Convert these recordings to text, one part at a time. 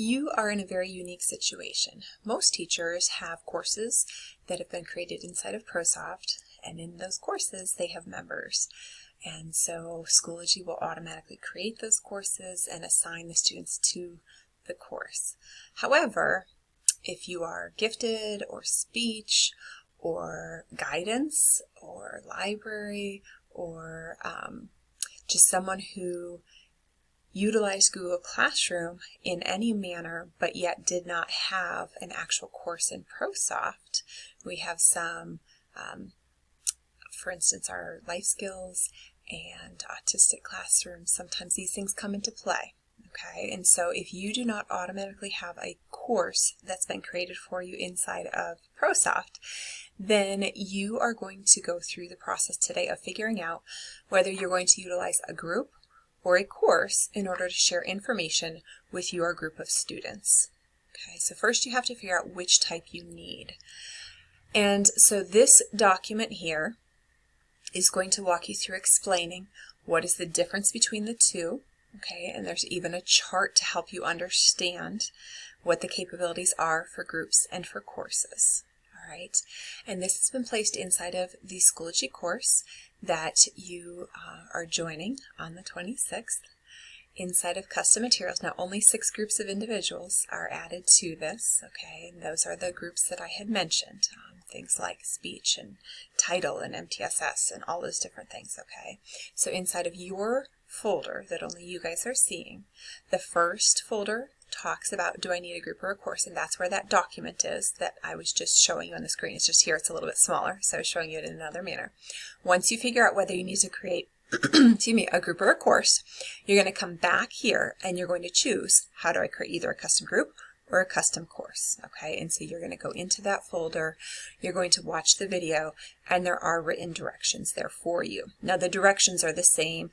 You are in a very unique situation. Most teachers have courses that have been created inside of ProSoft, and in those courses they have members. And so Schoology will automatically create those courses and assign the students to the course. However, if you are gifted or speech or guidance or library or just someone who utilized Google Classroom in any manner but yet did not have an actual course in ProSoft, we have some, for instance, our life skills and autistic classrooms, sometimes these things come into play. Okay, and so if you do not automatically have a course that's been created for you inside of ProSoft, then you are going to go through the process today of figuring out whether you're going to utilize a group or a course in order to share information with your group of students. Okay, so first you have to figure out which type you need. And so this document here is going to walk you through explaining what is the difference between the two. Okay, and there's even a chart to help you understand what the capabilities are for groups and for courses. All right, and this has been placed inside of the Schoology course that you are joining on the 26th. Inside of custom materials, now only 6 groups of individuals are added to this, okay, and those are the groups that I had mentioned, things like speech and title and MTSS and all those different things, okay. So inside of your folder that only you guys are seeing, the first folder talks about, do I need a group or a course, and that's where that document is that I was just showing you on the screen. It's just here, it's a little bit smaller, so I was showing you it in another manner. Once you figure out whether you need to create excuse me, a group or a course, you're going to come back here and you're going to choose, how do I create either a custom group or a custom course, okay? And so you're going to go into that folder, you're going to watch the video, and there are written directions there for you. Now the directions are the same.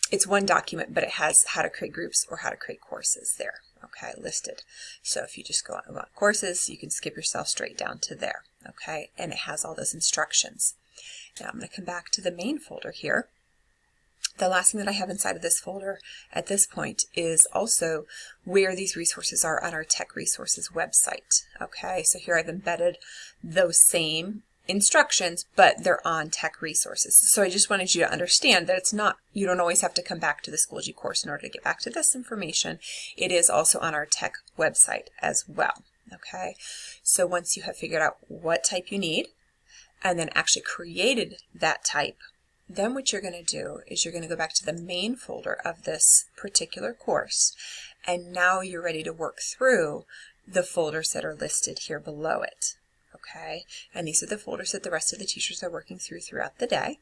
It's one document, but it has how to create groups or how to create courses there, okay, listed. So if you just go on courses, you can skip yourself straight down to there, okay? And it has all those instructions. Now I'm going to come back to the main folder here. The last thing that I have inside of this folder at this point is also where these resources are on our Tech Resources website. Okay, so here I've embedded those same instructions, but they're on Tech Resources. So I just wanted you to understand that it's not, you don't always have to come back to the Schoology course in order to get back to this information. It is also on our Tech website as well. Okay, so once you have figured out what type you need, and then actually created that type, then what you're going to do is you're going to go back to the main folder of this particular course, and now you're ready to work through the folders that are listed here below it. Okay, and these are the folders that the rest of the teachers are working through throughout the day.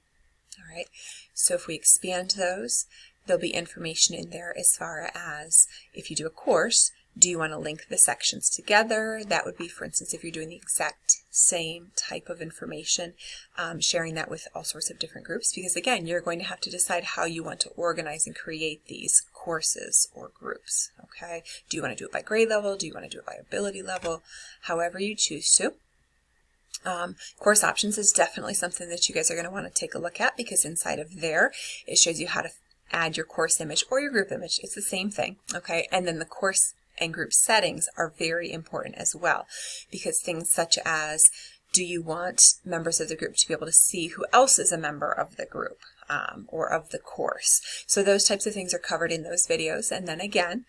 All right, so if we expand those, there'll be information in there as far as if you do a course, do you want to link the sections together? That would be, for instance, if you're doing the exact same type of information, sharing that with all sorts of different groups, because again, you're going to have to decide how you want to organize and create these courses or groups, okay? Do you want to do it by grade level? Do you want to do it by ability level? However you choose to. Course options is definitely something that you guys are going to want to take a look at, because inside of there, it shows you how to add your course image or your group image. It's the same thing, okay? And then the course and group settings are very important as well, because things such as, do you want members of the group to be able to see who else is a member of the group or of the course? So those types of things are covered in those videos. And then again,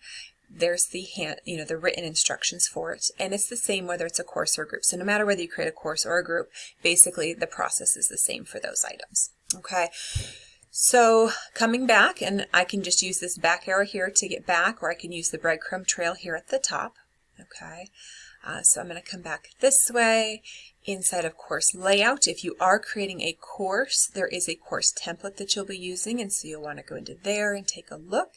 there's the the written instructions for it, and it's the same whether it's a course or a group. So no matter whether you create a course or a group, basically the process is the same for those items. Okay. So coming back, and I can just use this back arrow here to get back, or I can use the breadcrumb trail here at the top. Okay, so I'm going to come back this way. Inside of course layout, if you are creating a course, there is a course template that you'll be using, and so you'll want to go into there and take a look.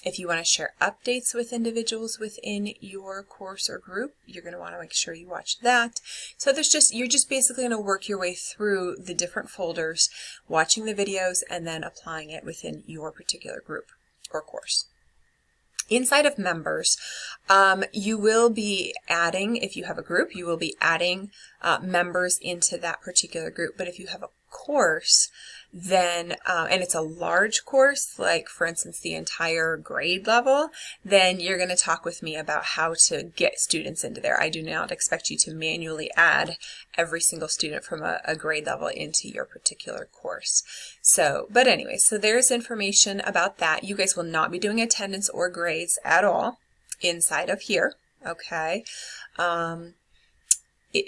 If you want to share updates with individuals within your course or group, you're going to want to make sure you watch that. So you're just basically going to work your way through the different folders, watching the videos, and then applying it within your particular group or course. Inside of members, you will be adding, if you have a group, you will be adding members into that particular group. But if you have a course, then, and it's a large course, like for instance, the entire grade level, then you're going to talk with me about how to get students into there. I do not expect you to manually add every single student from a grade level into your particular course. So, but anyway, so there's information about that. You guys will not be doing attendance or grades at all inside of here, okay?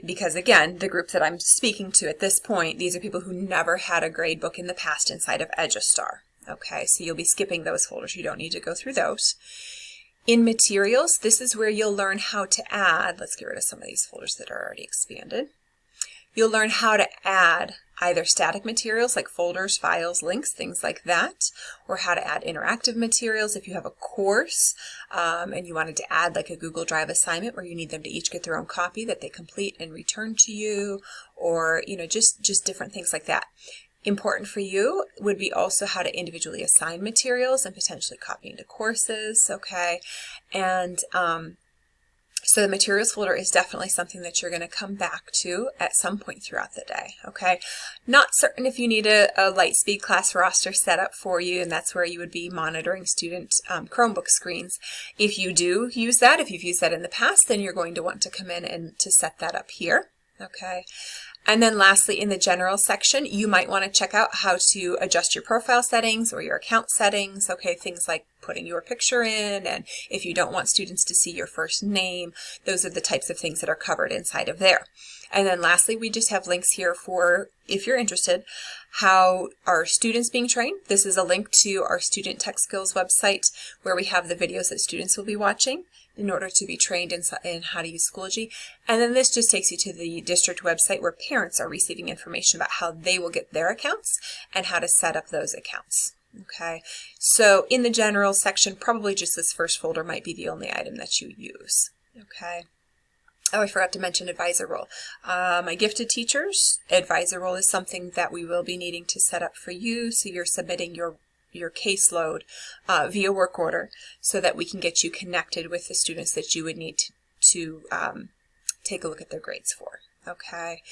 Because again, the group that I'm speaking to at this point, these are people who never had a grade book in the past inside of Edustar. Okay, so you'll be skipping those folders. You don't need to go through those. In materials, this is where you'll learn how to add, let's get rid of some of these folders that are already expanded. You'll learn how to add either static materials like folders, files, links, things like that, or how to add interactive materials if you have a course and you wanted to add like a Google Drive assignment where you need them to each get their own copy that they complete and return to you, or just different things like that. Important for you would be also how to individually assign materials and potentially copy into courses, okay? And so the materials folder is definitely something that you're going to come back to at some point throughout the day, okay? Not certain if you need a Lightspeed class roster set up for you, and that's where you would be monitoring student Chromebook screens. If you do use that, if you've used that in the past, then you're going to want to come in and to set that up here, okay? And then lastly, in the general section, you might want to check out how to adjust your profile settings or your account settings, okay, things like putting your picture in, and if you don't want students to see your first name, those are the types of things that are covered inside of there. And then lastly, we just have links here for, if you're interested, how are students being trained. This is a link to our Student Tech Skills website where we have the videos that students will be watching in order to be trained in how to use Schoology. And then this just takes you to the district website where parents are receiving information about how they will get their accounts and how to set up those accounts. Okay, so in the general section, probably just this first folder might be the only item that you use. Okay. Oh, I forgot to mention advisor role. My gifted teachers, advisor role is something that we will be needing to set up for you. So you're submitting your caseload via work order so that we can get you connected with the students that you would need to take a look at their grades for. Okay.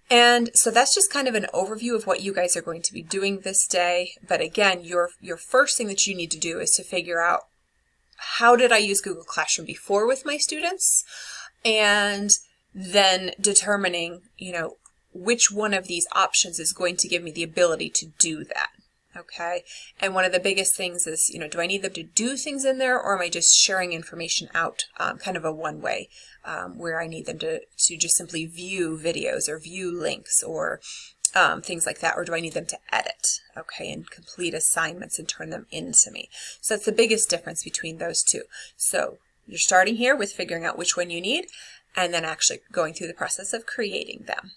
And so that's just kind of an overview of what you guys are going to be doing this day. But again, your first thing that you need to do is to figure out, how did I use Google Classroom before with my students? And then determining, which one of these options is going to give me the ability to do that. Okay. And one of the biggest things is, do I need them to do things in there, or am I just sharing information out, kind of a one-way, where I need them to just simply view videos or view links or things like that, or do I need them to edit, okay, and complete assignments and turn them into me? So that's the biggest difference between those two. So you're starting here with figuring out which one you need, and then actually going through the process of creating them.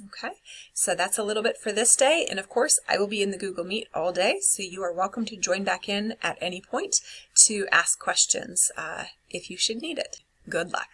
Okay, so that's a little bit for this day, and of course I will be in the Google Meet all day, so you are welcome to join back in at any point to ask questions if you should need it. Good luck.